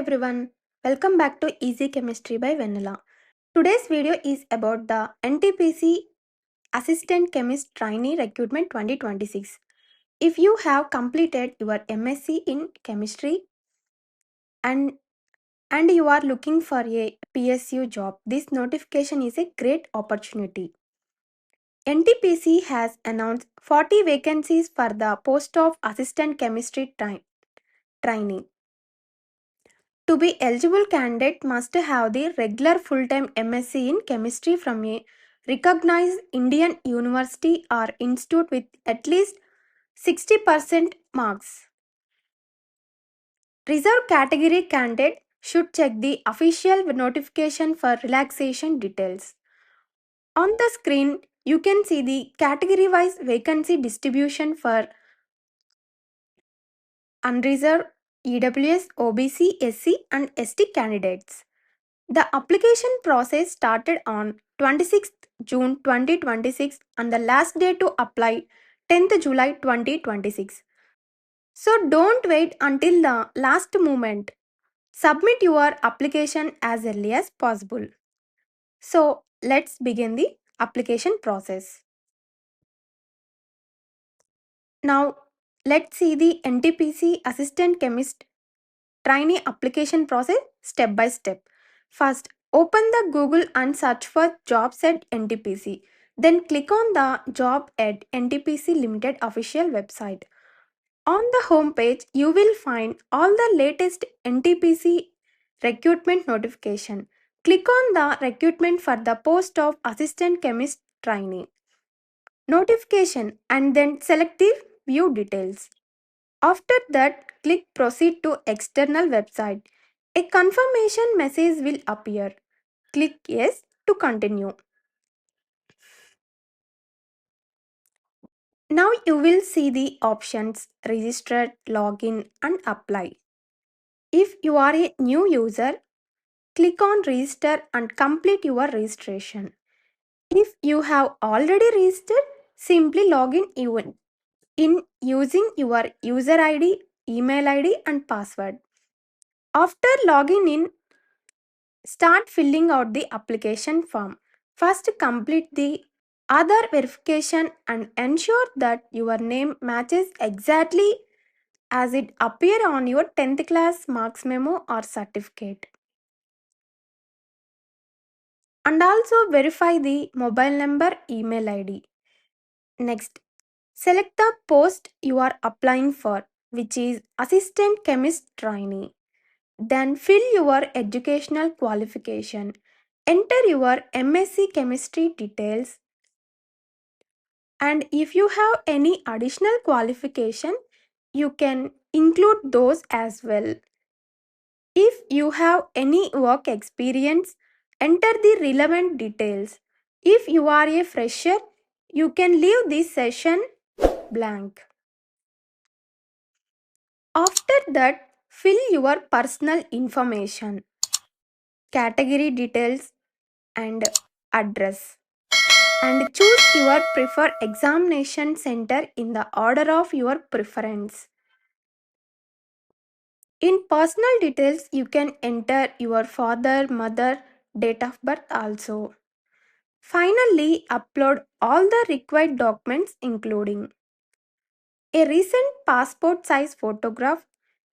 everyone, welcome back to Easy Chemistry by Vennela. Today's video is about the NTPC Assistant Chemist Trainee Recruitment 2026. If you have completed your M.Sc in chemistry and you are looking for a PSU job, this notification is a great opportunity. NTPC has announced 40 vacancies for the post of Assistant Chemistry Trainee. To be eligible candidate must have the regular full-time M.Sc in chemistry from a recognized Indian university or institute with at least 60% marks. Reserved category candidate should check the official notification for relaxation details. On the screen, you can see the category-wise vacancy distribution for unreserved EWS, OBC, SC and ST candidates. The application process started on 26th June 2026 and the last day to apply 10th July 2026. So don't wait until the last moment. Submit your application as early as possible. So let's begin the application process. Now let's see the NTPC Assistant Chemist Trainee application process step by step. First, open the Google and search for jobs at NTPC. Then click on the job at NTPC Limited official website. On the home page, you will find all the latest NTPC recruitment notification. Click on the recruitment for the post of Assistant Chemist Trainee notification and then select the view details. After that, click Proceed to External website. A confirmation message will appear. Click Yes to continue. Now you will see the options Register, Login and Apply. If you are a new user, click on Register and complete your registration. If you have already registered, simply log in using your user ID, email ID and password. After logging in, start filling out the application form. First, complete the Aadhaar Verification and ensure that your name matches exactly as it appear on your 10th class marks memo or certificate. And also verify the mobile number, email ID. Next, select the post you are applying for, which is Assistant Chemist Trainee. Then fill your educational qualification. Enter your M.Sc chemistry details. And if you have any additional qualification, you can include those as well. If you have any work experience, enter the relevant details. If you are a fresher, you can leave this session blank. After that, fill your personal information, category details and address, and choose your preferred examination center in the order of your preference. In personal details, you can enter your father, mother, date of birth also. Finally, upload all the required documents including a recent passport size photograph,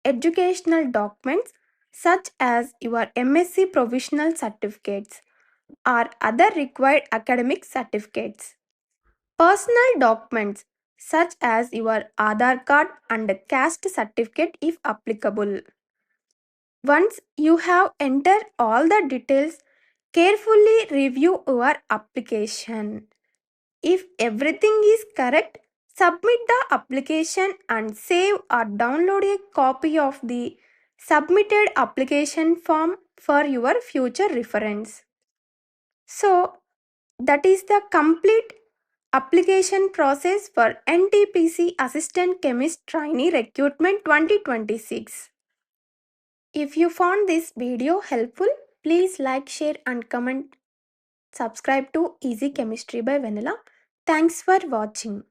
educational documents such as your M.Sc provisional certificates or other required academic certificates. Personal documents such as your Aadhaar card and caste certificate if applicable. Once you have entered all the details, carefully review your application. If everything is correct, submit the application and save or download a copy of the submitted application form for your future reference. So, that is the complete application process for NTPC Assistant Chemist Trainee Recruitment 2026. If you found this video helpful, please like, share and comment. Subscribe to Easy Chemistry by Vennela. Thanks for watching.